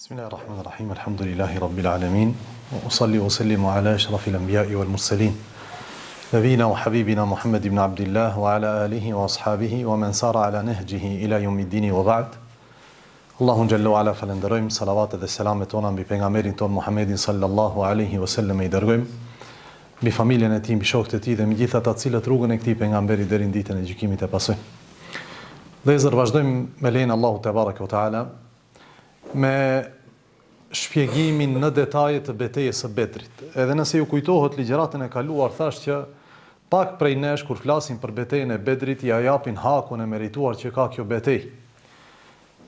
Bismillahirrahmanirrahim. Alhamdulillahi rabbil alamin. Wa usalli wa sallimu ala ashrafil anbiya'i wal mursalin. Nabiyina wa habibina Muhammad ibn Abdullah wa ala alihi wa ashabihi wa man sara ala nahjihi ila yawmiddin wa ba'd. Allahun jalla wa ala falenderojm, salavat dhe selamet tona mbi pejgamberin ton Muhammedin sallallahu alaihi wasallam, i dërgojm mbi familjen e tij, mbi shokët e tij dhe mbi gjithë ata të cilët rrugën e këtij pejgamberi deri në ditën e gjykimit e pasojnë. Dhe vazhdojmë me lejen Allahu te baraka wa taala me shpjegimin në detaje të betejës së Bedrit. Edhe nëse ju kujtohet ligjëratën e kaluar, thash që pak prej nesh kur flasim për betejën e Bedrit ja japin hakun e merituar që ka kjo betejë.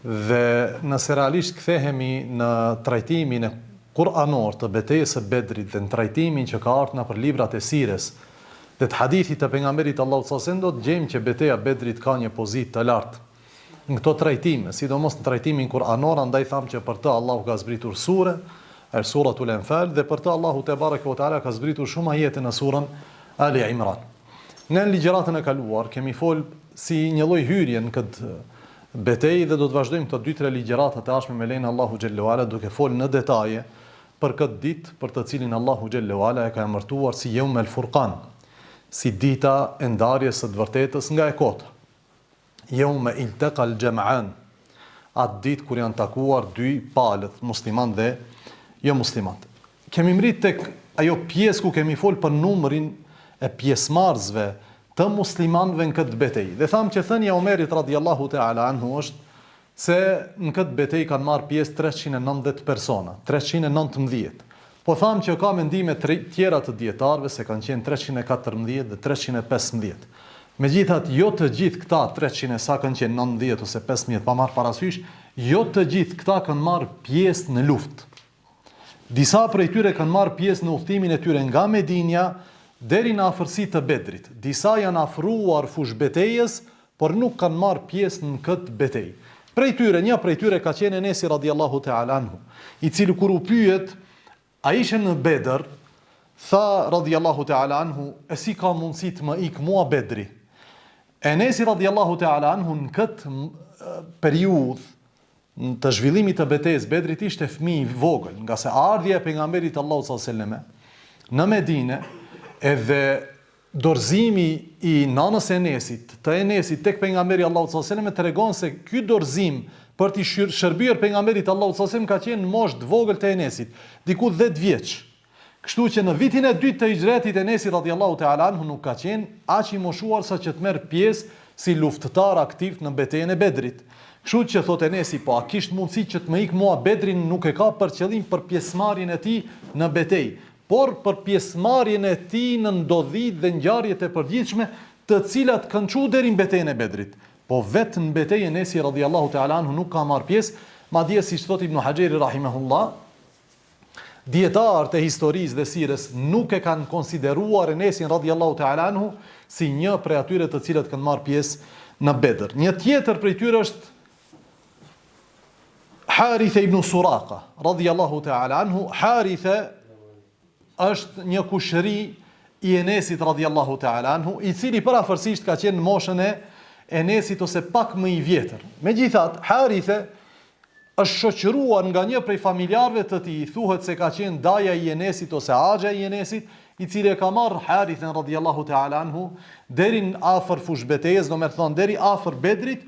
Dhe nëse realisht kthehemi në trajtimin e kuranor të betejës së Bedrit dhe në trajtimin që ka ardhur nëpër librat e sires dhe të hadithit të pejgamberit Allahut sallallahu alaihi wasallam, do të gjejmë që betejë e Bedrit ka një pozitë të lartë në këto trajtime, sidomos në trajtimin kuranor. Andaj thamë që për të Allahu ka zbritur sure, suratul Anfal, dhe për të Allahu te bareke ve teala ka zbritur shumë ajete në surën Ali Imran. Në ligjëratën e kaluar kemi fol si një lloj hyrje në këtë betejë dhe do të vazhdojmë këto 2-3 ligjërata të ardhshme me lenin Allahu xhallahu ala, duke fol në detaje për këtë ditë, për të cilin Allahu xhallahu ala e ka emërtuar si Yawmul Furqan, si dita e ndarjes së të vërtetës nga e kota. Yawma iltaqal jam'an, atë ditë kur janë takuar dy palët, musliman dhe jo musliman. Kemi mrit tek ajo pjesë ku kemi fol për numrin e pjesëmarrësve të muslimanëve në këtë betejë. Dhe thamë që thënia e Omerit radhiyallahu ta'ala anhu është se në këtë betejë kanë marrë pjesë 390 persona, 319. Po thamë që ka mendime tjera të dietarëve se kanë qenë 314 dhe 315. Megjithatë, jo të gjithë këta 300 sa kanë qenë 90 ose 15, pa marrë parasysh, jo të gjithë këta kanë marrë pjesë në luftë. Disa prej tyre kanë marrë pjesë në udhëtimin e tyre nga Medinja deri në afërsitë të Bedrit. Disa janë afruar fush betejës, por nuk kanë marrë pjesë në këtë betejë. Një prej tyre ka qenë Enesi radhiyallahu ta'ala anhu, i cili kur u pyet a ishe në Bedër, tha radhiyallahu ta'ala anhu, e si ka mundësi të më ik mua Bedri? Enesi radhiyallahu ta'ala anhu në këtë periudhë të zhvillimit të betejës Bedrit ishte fëmijë i vogël, nga se ardhja e pejgamberit Allahut sallallahu alaihi wasallam në Medinë edhe dorëzimi i nanës Enesit, të Enesit tek pejgamberi Allahut sallallahu alaihi wasallam tregon se ky dorëzim për të shërbyer pejgamberit Allahut sallallahu alaihi wasallam ka qenë në moshë të vogël të Enesit, diku 10 vjeç. Kështu që në vitin e 2 të hijretit Enesi radhiyallahu ta'ala anhu nuk ka qenë aq i moshuar sa që të merr pjesë si luftëtar aktiv në betejën e Bedrit. Kështu që thot Enesi, po a kishte mundësi që të më ik mua Bedrin, nuk e ka për qëllim për pjesëmarrjen e tij në betejë, por për pjesëmarrjen e tij në ndodhit dhe ngjarjet e përditshme të cilat kanë çuar deri në betejën e Bedrit. Po vetë në betejën Enesi radhiyallahu ta'ala anhu nuk ka marr pjesë, madje siç thot Ibn Hajeri rahimahullah, dietarët e historisë dhe sires nuk e kanë konsideruar Enesin radhiyallahu ta'ala anhu si një prej atyre të cilët kanë marrë pjesë në Bedër. Një tjetër prej tyre është Haritha ibn Suraqa radhiyallahu ta'ala anhu. Haritha është një kushëri i Enesit radhiyallahu ta'ala anhu, i cili parafërsisht ka qenë në moshën e Enesit ose pak më i vjetër. Megjithatë, Haritha është shoqëruar nga një prej familjarëve të tij, thuhet se ka qenë daja i Enesit ose axha i Enesit, i cili e ka marrë Harithen radhiyallahu ta'ala anhu deri në afër fush betejës, do të thonë deri afër Bedrit.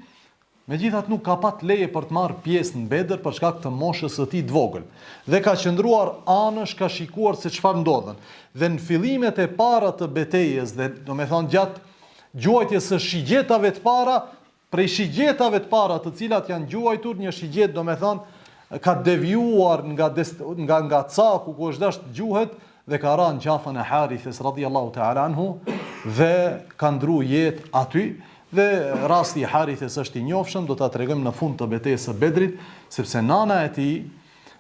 Megjithatë nuk ka pat leje për të marrë pjesë në Bedër për shkak të moshës së tij të vogël. Dhe ka qëndruar anësh, ka shikuar se çfarë ndodhen. Dhe në fillimet e para të betejës dhe do të thonë gjatë gjuajtjes së shigjetave të para, prej shigjetave të para të cilat janë gjuajtur, një shigjet do me thonë ka devijuar nga caku ku është dashur gjuhet dhe ka rënë gjafën e Harithes radhiyallahu ta'ala anhu dhe ka ndru jetë aty. Dhe rasti i Harithes është i njohshëm, do ta tregojmë në fund të betejës së Bedrit, sepse nana e tij,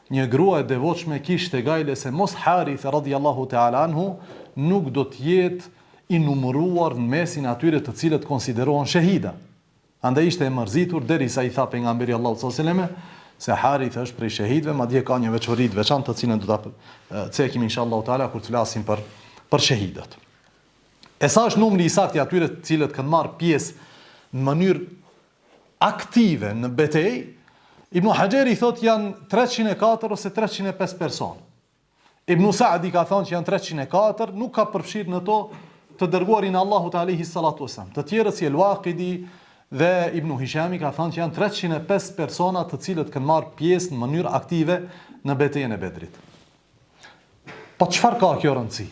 një grua e devotshme, kishte gajle se mos Harith radhiyallahu ta'ala anhu nuk do të jetë i numëruar në mesin atyre të cilët konsiderohen shahida. Andaj ishte e mërzitur derisa i tha pejgamberi Allahut sallallahu alaihi wasallam se Harith është prej shahidëve, madje ka një veçori të veçantë të cilën do ta cekim inshallah taala kur të flasim për shahidat. E sa është numri i saktë i atyre të cilët kanë marrë pjesë në mënyrë aktive në betejë, Ibn Hajeri thot janë 304 ose 305 persona. Ibn Sa'di ka thonë që janë 304, nuk ka përfshirë në to të dërguarin Allahut alayhi salatu wasallam. Të tjerët si El-Waqidi dhe Ibn Hishami ka thënë që janë 305 persona të cilët kanë marrë pjesë në mënyrë aktive në betejën e Bedrit. Po çfarë ka kjo rëndësi?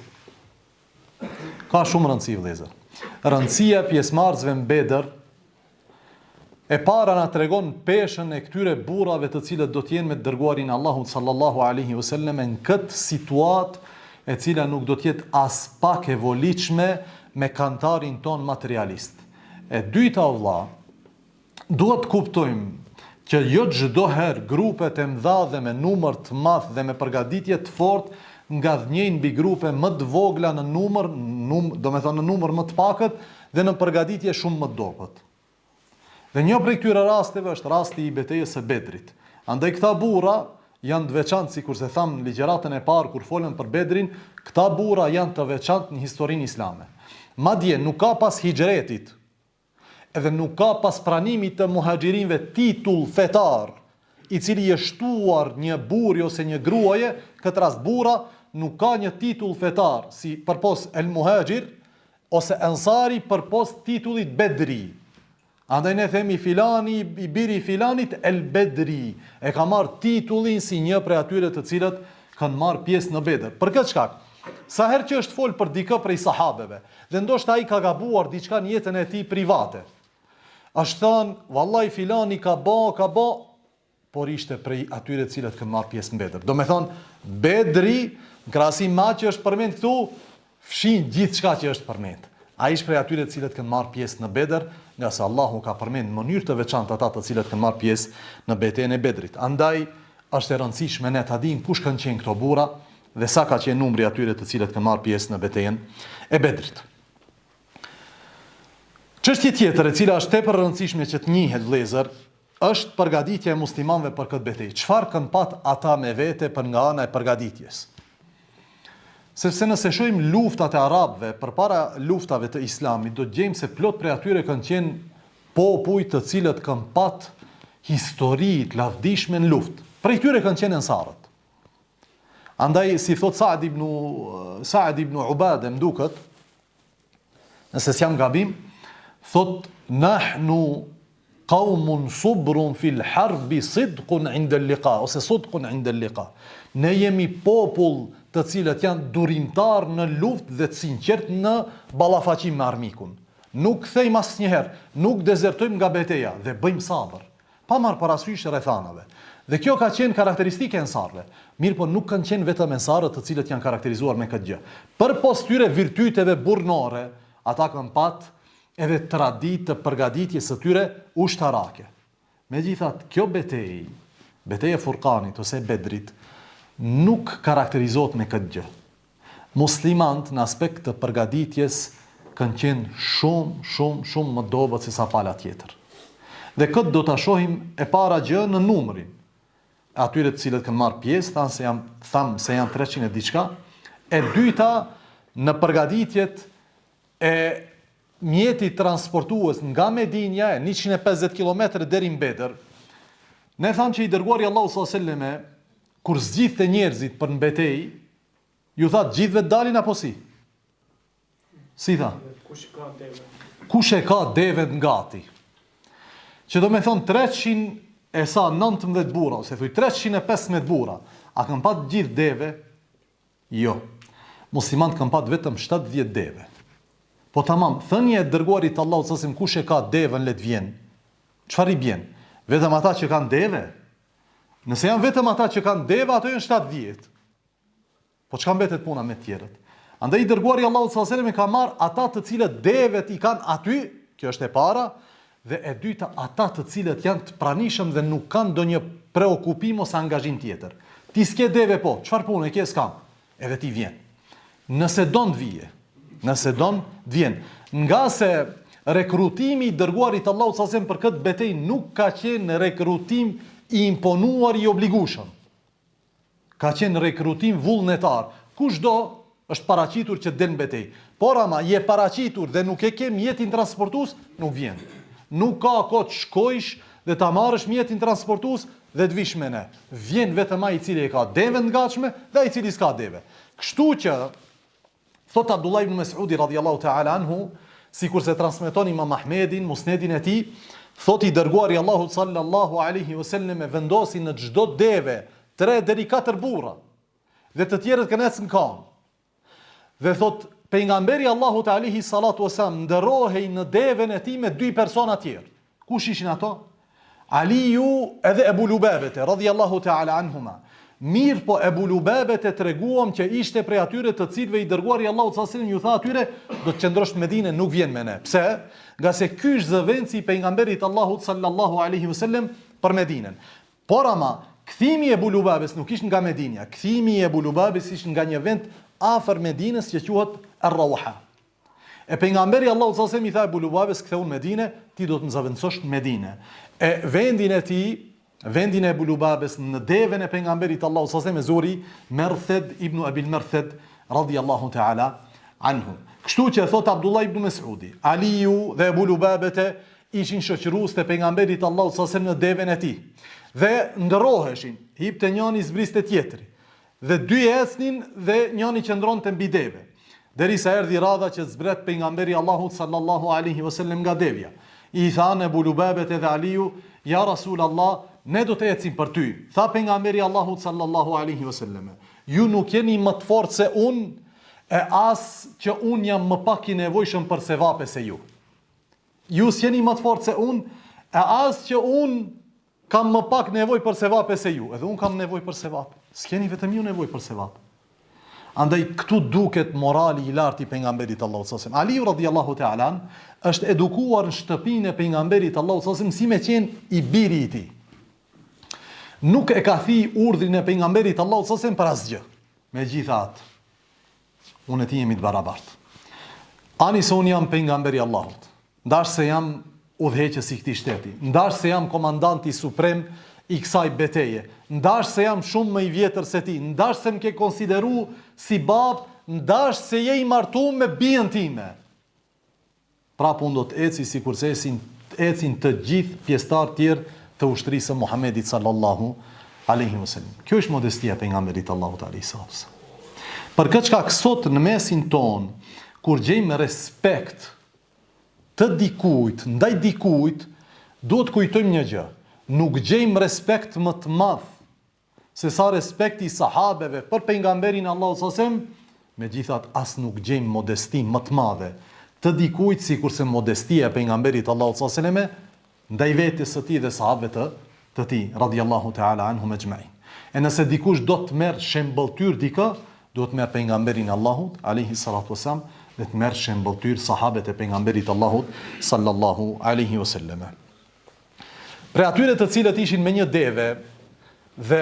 Ka shumë rëndësi vëllezër. Rëndësia pjesëmarrësve në Bedër e para na tregon peshën e këtyre burrave të cilët do të jenë me dërguarin Allahut sallallahu alaihi wasallam në këtë situatë e cila nuk do të jetë as pak e volitshme me kantarin ton materialist. E dyta vëlla, duhet të kuptojmë që jo çdo herë grupet e mëdha dhe me numër të madh dhe me përgatitje të fortë ngadhnjejnë mbi grupe më të vogla në numër, domethënë në numër më të pakët dhe në përgatitje shumë më të dobët. Dhe një prej këtyre rasteve është rasti i betejës së Bedrit. Andaj këta burra janë të veçantë, sikur se tham në ligjëratën e parë kur folën për Bedrin, këta burra janë të veçantë në historinë islame. Madje nuk ka pas hijretit, edhe nuk ka pas pranimit të muhaxhirinëve titull fetar, i cili je shtuar një burri ose një gruaje, këtë rast burra nuk ka një titull fetar si përpos el muhaxhir ose ansari përpos titullit Bedri. Andaj ne themi filani, i biri filanit el Bedri, e ka marrë titullin si një prej atyre të cilët kanë marrë pjesë në Bedër. Për këtë shkak, sa herë që është fol për dikë prej sahabeve, dhe ndoshta ai ka gabuar diçka në jetën e tij private. Është thënë, vallai filani ka bë, por ishte prej atyre të cilët kanë marrë pjesë në Bedër. Do me thonë, Bedri, krahasim me që është përmend këtu, fshin gjithçka që është përmend. Ai është prej atyre të cilët kanë marrë pjesë në Bedër, nga se Allahu ka përmend në mënyrë të veçantë ata të cilët kanë marrë pjesë në betejën e Bedrit. Andaj është e rëndësishme ne ta dimë kush kanë qenë këto burra dhe sa ka qenë numri atyre të cilët kanë marrë pjesë në betejën e Bedrit. Çështje tjetër e cila është tepër e rëndësishme që të njihet vëllezër, është përgatitja e muslimanëve për këtë betejë. Çfarë kanë pat ata me vete për nga ana e përgatitjes? Sepse nëse shohim luftat e arabëve përpara luftave të Islamit, do të gjejmë se plot prej atyre kanë qenë popull të cilët kanë pat histori të lavdishme në luftë. Prej tyre kanë qenë ensarët. Andaj si thot Saad ibn Ubade më duket, nëse s'jam gabim, thot nahnu qaumun subrun fil harbi sidqun inda al-liqa ose sidqun inda al-liqa. Ne jemi popull të cilët janë durimtar në luftë dhe të sinqert në ballafaqim me armikun. Nuk kthejmë asnjëherë, nuk dezertojmë nga betejë dhe bëjmë sabër, pa marrë parasysh rrethanave. Dhe kjo ka qenë karakteristike e ensarëve. Mirë, po nuk kanë qenë vetëm ensarët të cilët janë karakterizuar me këtë gjë. Përpos tyre virtyteve burrnore, ata kanë pat edhe traditë të përgatitjes së tyre ushtarake. Megjithatë, kjo betejë, betejë e Furqanit ose Bedrit, nuk karakterizohet me këtë gjë. Muslimant në aspekt të përgatitjes kanë qenë shumë më dobët se sa pala tjetër. Dhe këtë do ta shohim e para gjë në numrin. Atyre të cilët kanë marrë pjesë, tham se janë 300 e diçka. E dyta, në përgatitjet e mjetit transportues nga Medinja e 150 km deri në Bedër. Ne tham që i dërguari Allahu sallallahu alaihi wasallam kur zgjidhte njerëzit për në betejë, ju tha gjithëve dalin apo si? Si tha? Kush e ka devet ngati? Që do me thonë 319 burra, ose thuj 315 burra, a kanë pat gjithë deve? Jo. Muslimanët kanë pat vetëm 70 deve. Po tamam, thënia e dërguarit Allahut sallallahu alaihi wasallam kush e ka devën le të vjen. Çfarë i bjen? Vetëm ata që kanë deve? Nëse janë vetëm ata që kanë deve, ato janë 70. Po çka mbetet puna me të tjerët? Andaj i dërguari Allahut sallallahu alaihi wasallam ka marr ata të cilët devet i kanë aty, kjo është e para, dhe e dyta ata të cilët janë të pranishëm dhe nuk kanë ndonjë preokupim ose angazhim tjetër. Ti s'ke deve po, çfarë punë ke s'kam? Edhe ti vjen. Nëse don të vije. Nëse don të vjen. Nga se rekrutimi i dërguarit Allahut sallallahu alaihi wasallam për këtë betejë nuk ka qenë rekrutim i imponuar i obligueshëm. Ka qenë rekrutim vullnetar. Kushdo është paraqitur që del në betejë. Por ama je paraqitur dhe nuk e ke mjetin transportues, nuk vjen. Nuk ka kohë të shkojsh dhe ta marrësh mjetin transportues dhe të vish me ne. Vjen vetëm ai i cili e ka deve të gatshme dhe ai i cili s'ka deve. Kështu që thot Abdullah ibn Mas'udi radhiyallahu ta'ala anhu, sikur se transmeton Imam Ahmedin, musnedin e tij, thot i dërguari Allahu sallallahu alaihi wasallam e vendosi në çdo deve 3 deri 4 burra dhe të tjerët kanë ecën kam. Dhe thot pejgamberi Allahu alaihi salatu wasallam ndërrohej në devën e tij me 2 persona tjerë. Kush ishin ato? Aliu edhe Ebu Lubabete radhiyallahu ta'ala anhuma. Mirë po Ebu Lubabete treguam që ishte prej atyre të cilëve i dërguari Allahu sallallahu alaihi wasallam ju tha atyre do të qëndrosh në Medinë, nuk vjen me ne. Pse? Nga se ky është zëvendësi i pejgamberit Allahu sallallahu alaihi wasallam për Medinën. Por ama kthimi i Ebu Lubabes nuk ishte nga Medinja, kthimi i Ebu Lubabes ishte nga një vend afër Medinës që quhet Ar-Rawha. E pejgamberi Allahu sallallahu alaihi wasallam i tha Ebu Lubabes ktheu në Medinë, ti do të më zëvendësosh në Medinë. E vendin e Ebu Lubabes në devën e pejgamberit Allahu sallallahu alaihi wasallam zuri Merthed ibn Abil Merthed radhiyallahu ta'ala anhu. Kështu që thot Abdullah ibn Mas'udi, Aliu dhe Ebu Lubabete ishin shoqërues të pejgamberit Allahu sallallahu alaihi wasallam në devën e tij. Dhe ndërroheshin, hipte njëri zbriste tjetri. Dhe 2 ecnin dhe njëri qëndronte mbi deve. Derisa erdhi radha që zbret pejgamberi Allahu sallallahu alaihi wasallam nga devja. I thanë Ebu Lubabete dhe Aliu, ja Rasul Allah, ne do të ecim për ty. Tha pejgamberi Allahu sallallahu alaihi wasallam, ju nuk jeni më të fortë se unë, e as që unë jam më pak i nevojshëm për sevape se ju. Ju s'jeni më të fortë se unë, e as që unë kam më pak nevojë për sevape se ju. Edhe unë kam nevojë për sevape. S'keni vetëm ju nevojë për sevape. Andaj këtu duket morali i lartë i pejgamberit Allahu sallallahu alaihi wasallam. Ali radhiyallahu ta'ala është edukuar në shtëpinë e pejgamberit Allahu sallallahu alaihi wasallam si me qenë i biri i tij. Nuk e ka thi urdhrin e pejgamberit Allahu sallallahu alaihi wasallam për asgjë. Megjithatë, unë e ti jemi të barabartë. Ani se unë jam pejgamberi Allahut, ndash se jam udhëheqës i këtij shteti, ndash se jam komandanti suprem i kësaj beteje, ndash se jam shumë më i vjetër se ti, ndash se më ke konsideru si bab, ndash se je i martuar me bijën time. Prapë unë do të eci sikur se ecin të gjithë pjesëtar tjerë të ushtrisë së Muhamedit sallallahu alaihi wasallam. Kjo është modestia e pejgamberit Allahut alaihi wasallam. Për këtë çka sot në mesin ton, kur gjejmë respekt të dikujt, ndaj dikujt, duhet kujtojmë një gjë. Nuk gjejmë respekt më të madh se sa respekti i sahabeve për pejgamberin Allahu sallallahu alaihi wasallam, megjithatë as nuk gjejmë modesti më të madhe të dikujt sikurse modestia e pejgamberit Allahu sallallahu alaihi wasallam ndaj vetes së tij dhe sahabëve të tij radhiyallahu ta'ala anhum ejma'in. E nëse dikush do të merr shembulltyr dikë, duhet të merr pejgamberin Allahut alaihi salatu wasallam dhe të merr shembulltyr sahabët e pejgamberit Allahut sallallahu alaihi wasallam. Për atyre të cilët ishin me një deve dhe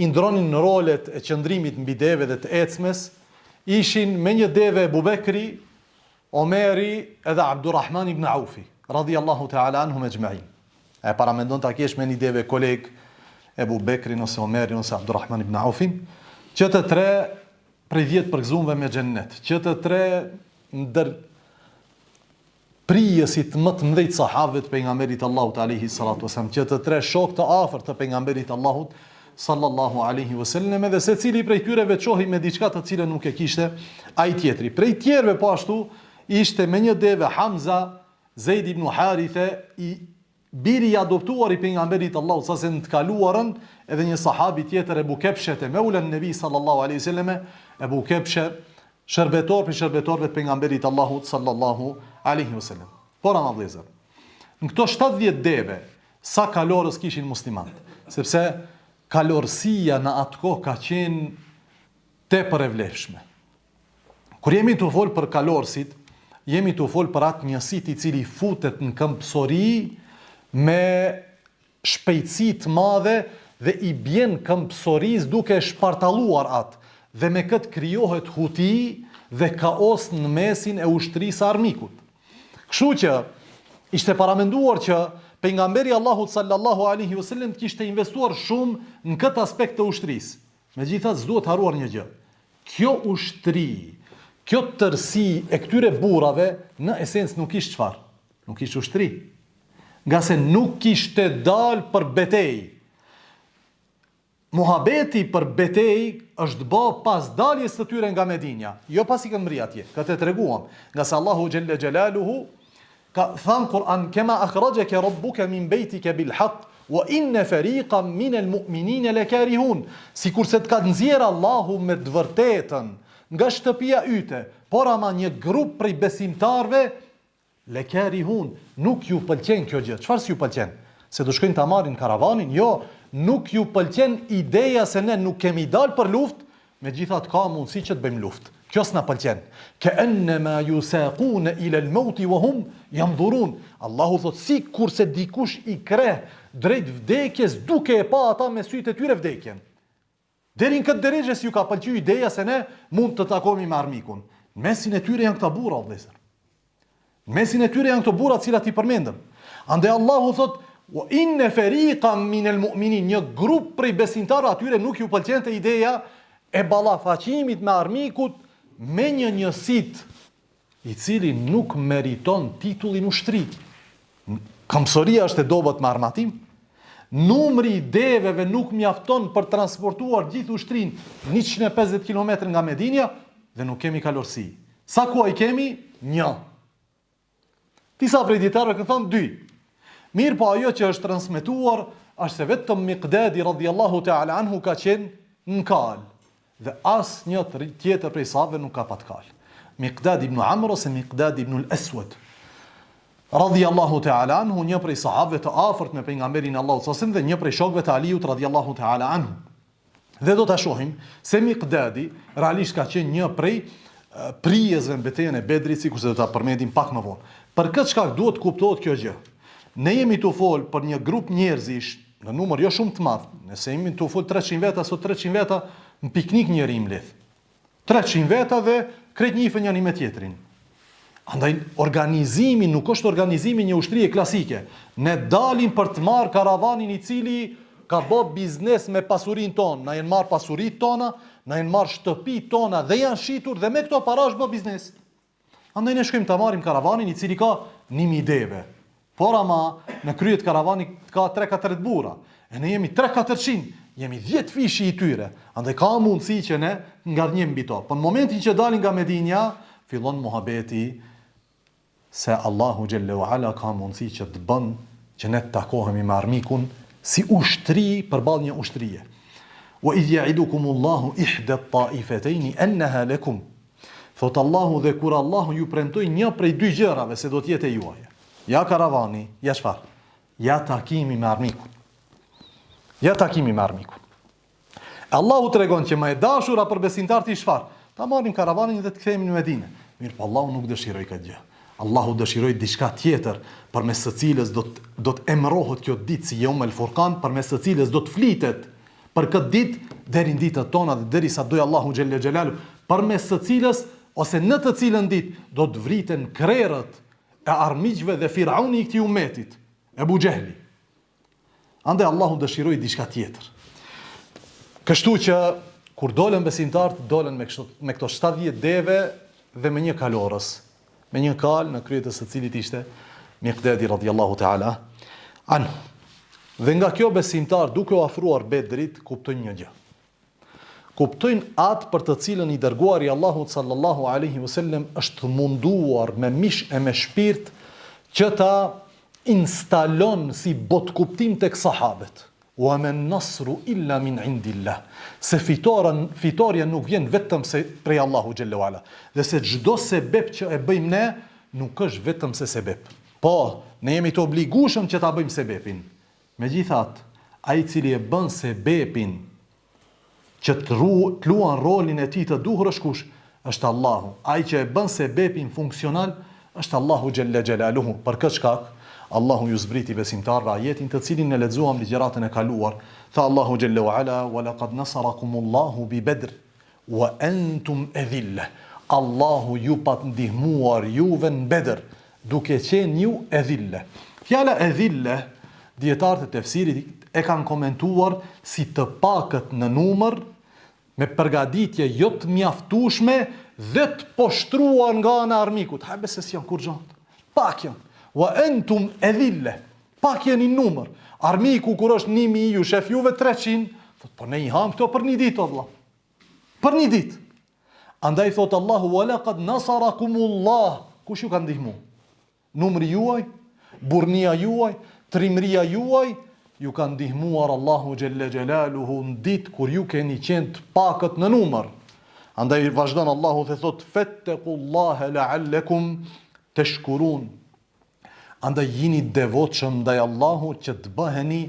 i ndronin në rolet e qëndrimit mbi deve dhe të ecmes, ishin me një deve Abu Bekri, Omeri edhe Abdurrahman ibn Aufi, radhiyallahu ta'ala anhum ejma'in. E paramendon ta kesh me një deve koleg Abu Bekrin ose Omerin ose Abdurrahman ibn Aufin, që të 3 prej 10 përgëzuarve me xhennet, që të 3 ndër prijësit më të mëdhej sahabëve të pejgamberit Allahut alaihi salatu wasallam, që të 3 shokë të afërt të pejgamberit Allahut sallallahu alaihi wasallam, dhe secili prej tyre veçohej me diçka të cilën nuk e kishte ai tjetri. Prej tjerëve po ashtu ishte me një deve Hamza Zeid ibn Harithe, i biri i adoptuar i pejgamberit Allahut sallallahu alaihi wasallam, të kaluarën edhe një sahabi tjetër Ebu Kepshe te Maulan Nabi sallallahu alaihi wasallam, Ebu Kepshe shërbetor për shërbetorëve të pejgamberit Allahut sallallahu alaihi wasallam. Por ama vëllezër, në këto 70 deve, sa kalorës kishin muslimanët? Sepse kalorësia në atë kohë ka qenë tepër e vlefshme. Kur jemi të folë për kalorësit, jemi të folë për atë njësit i cili futet në këmbësori me shpejtësi të madhe dhe i bjen këmbësoris duke shpartaluar atë, dhe me këtë krijohet huti dhe kaos në mesin e ushtrisë armikut. Kështu që ishte paramenduar që pejgamberi Allahut sallallahu alaihi wasallam kishte investuar shumë në këtë aspekt të ushtrisë. Megjithatë s'duhet haruar një gjë. Kjo ushtri, kjo tërësi e këtyre burrave në esencë nuk ishte çfarë? Nuk ishte ushtri. Nga se nuk kishte dalë për betejë. Muhabeti për betej është bë pas daljes së tyre nga Medinja, jo pas i kanë mri atje. Këtë e treguam, nga se Allahu xhelle xhelaluhu ka thënë Kur'an kema akhrajaka rabbuka min baytika bil haqq wa inna fariqan min al mu'minina lakarihun. Sikurse të ka nxjerr Allahu me të vërtetën nga shtëpia yte, por ama një grup prej besimtarve lakarihun, nuk ju pëlqen kjo gjë. Çfarë s'ju pëlqen? Se do shkojnë ta marrin karavanin? Jo, nuk ju pëlqen ideja se ne nuk kemi dalë për luftë, megjithatë ka mundësi që të bëjmë luftë. Kjo s'na pëlqen. Ka'annama yusaquna ila al-maut wa hum yanzurun. Allahu thot si kurse dikush i kreh drejt vdekjes duke e pa ata me sytë e tyre vdekjen. Deri në këtë drejtë ju ka pëlqyer ideja se ne mund të takohemi me armikun. Në mesin e tyre janë këta burra vëllezër. Në mesin e tyre janë këto burra të cilat i përmendëm. Andaj Allahu thot wa inna fariqan min al-mu'minin, një grup prej besimtarëve atyre nuk ju pëlqente ideja e ballafaqimit me armikut me një njësit i cili nuk meriton titullin ushtri. Kamësoria është e dobët me armatim. Numri i deveve nuk mjafton për transportuar gjithë ushtrin 150 km nga Medinja dhe nuk kemi kalorësi. Sa kuaj kemi? 1. Disa prej dietarëve kanë thënë 2. Mirë, po ajo që është transmetuar është se vetëm Miqdadi radhiyallahu ta'ala anhu ka qenë në kal dhe asnjë tjetër prej sahabëve nuk ka pat kal. Miqdad ibn Amr ose Miqdad ibn al-Aswad radhiyallahu ta'ala anhu, një prej sahabëve të afërt me pejgamberin Allahu sallallahu alaihi wasallam dhe një prej shokëve të Aliut radhiyallahu ta'ala anhu. Dhe do ta shohim se Miqdadi realisht ka qenë një prej prijesve në betejën e Bedrit, sikurse do ta përmendim pak më vonë. Për këtë shkak duhet kuptohet kjo gjë. Ne jemi të folë për një grup njerëzish në numër jo shumë të madh. Nëse jemi të folë 300 veta, sot 300 veta në piknik njëri im lidh. 300 veta dhe krejt njihën njëri me tjetrin. Andaj organizimi nuk është organizimi një ushtrie klasike. Ne dalim për të marrë karavanin i cili ka bë biznes me pasurinë tonë. Na janë marrë pasuritë tona, na janë marrë shtëpitë tona dhe janë shitur dhe me këto para është bë biznes. Andaj ne shkojmë ta marrim karavanin i cili ka 1000 deve. Por ama në kryet karavanit ka 3-4 burra. E ne jemi 3-400, jemi 10 fishi i tyre. Andaj ka mundësi që ne ngadhnjemi mbi to. Po në momentin që dalin nga Medinja, fillon muhabeti se Allahu xhallahu ala ka mundësi që të bën që ne të takohemi me armikun si ushtri përballë një ushtrie. Wa idh ya'idukumullahu ihda at-ta'ifatayn annaha lakum. Thot Allahu dhe kur Allahu ju premtoi një prej dy gjërave se do të jetë juaja. Ja karavani, ja çfarë? Ja takimi me armikun. Ja takimi me armikun. Allahu tregon që më e dashura për besimtarët i çfarë? Ta marrim karavanin dhe të kthehemi në Medinë. Mirë, po Allahu nuk dëshiroi këtë gjë. Allahu dëshiroi diçka tjetër, përmes së cilës do të emërohet kjo ditë si Yawm al-Furqan, përmes së cilës do të flitet për këtë ditë deri në ditët tona dhe derisa doj Allahu xhelle xhelalu, përmes së cilës ose në të cilën ditë do të vriten krerët e armiqve dhe Firauni i këtij ummetit, Ebu Xehli. Andaj Allahu dëshiroi diçka tjetër. Kështu që kur dolën besimtarët, dolën me këto 70 deve dhe me një kalorës, me një kal në krye të së cilit ishte Miqdadi radhiyallahu ta'ala anhu. Dhe nga kjo besimtar duke u afruar Bedrit kuptojnë një gjë. Kuptojnë atë për të cilën i dërguari Allahut sallallahu alaihi wasallam është munduar me mish e me shpirt që ta instalon si botkuptim tek sahabët. Wa man nasru illa min indillah. Se fitoria nuk vjen vetëm se prej Allahu xhallahu ala. Dhe se çdo sebeb që e bëjmë ne nuk është vetëm se sebeb. Po, ne jemi të obligueshëm që ta bëjmë sebepin. Megjithatë, ai i cili e bën sebepin që të luan rolin e tij të duhur është kush? Është Allahu. Ai që e bën sebepin funksional është Allahu xhalla xhelaluhu. Për këtë shkak Allahu ju zbriti besimtarëve ajetin të cilin ne lexuam ligjëratën e kaluar. Tha Allahu xhalla wa ala wa laqad nasarakumullahu bi Badr wa antum adhilla. Allahu ju pat ndihmuar juve në Bedër duke qenë ju adhilla. Fjala adhilla dietarët e tefsirit e kanë komentuar si të pakët në numër, me përgatitje jo të mjaftueshme dhe të poshtruar nga ana e armikut. Hajde se janë kur gjatë. Pak janë. Wa antum adhilla. Pak janë në numër. Armiku kur është 1000 ju, shef juve 300, Thot, po ne I ham këto për një ditë, o vëlla. Për një ditë. Andaj thot Allahu, walaqad nasarakumullah. Kush ju ka ndihmu? Numri juaj, burnia juaj, trimëria juaj, ju ka ndihmuar Allahu xhelle xhelaluhu në ditë kur ju keni qenë të pakët në numër. Andaj vazhdon Allahu dhe thot, fattaqullaha la'allakum tashkurun. Andaj jini devotshëm ndaj Allahut që të bëheni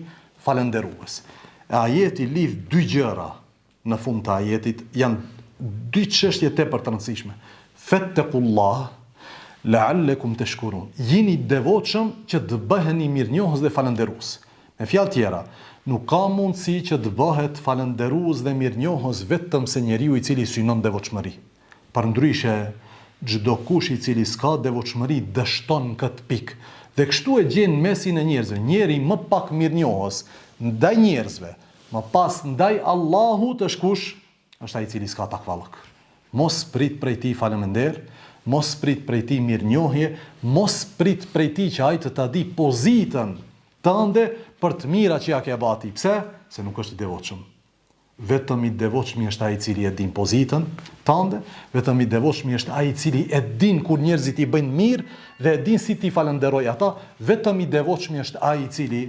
falënderues. Ajeti lidh dy gjëra në fund të ajetit, janë dy çështje tepër të rëndësishme. Fattaqullaha la'allakum tashkurun. Jini devotshëm që të bëheni mirënjohës dhe falënderues. Me fjalë tjera, nuk ka mundësi që të bëhet falënderues dhe mirënjohës vetëm se njeriu I cili synon devotshmëri. Përndryshe, çdo kush I cili s'ka devotshmëri dështon këtë pikë. Dhe kështu e gjen mesin e njerëzve. Njeri më pak mirënjohës ndaj njerëzve, më pas ndaj Allahut është kush? Është ai I cili s'ka takvallëk. Mos prit prej tij falënder, mos prit prej tij mirënjohje, mos prit prej tij që ai të ta di pozitën tënde për të mira që ja ke bati. Pse? Se nuk është I devotshëm. Vetëm I devotshmi është ai I cili e din pozitën tënde, vetëm I devotshmi është ai I cili e din kur njerëzit I bëjnë mirë dhe e din si ti falenderoj ata, vetëm I devotshmi është ai I cili,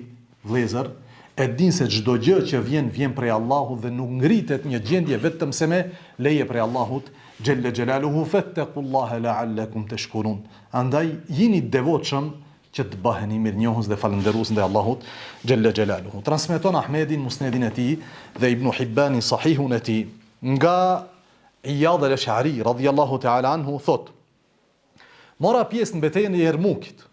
vëllezër, e din se çdo gjë që vjen prej Allahut dhe nuk ngritet një gjendje vetëm se me leje prej Allahut xhelle xhelaluhu, fattaqullaha la'allakum tashkurun. Andaj jini devotshëm që të bëheni mirënjohës dhe falënderues ndaj Allahut xhelle xhelaluhu. Transmeton Ahmedin musnedin e tij dhe Ibn Hibbani sahihun e tij nga Iyad al-Ash'ari radhiyallahu ta'ala anhu thot: mora pjesë në betejën e Jermukit.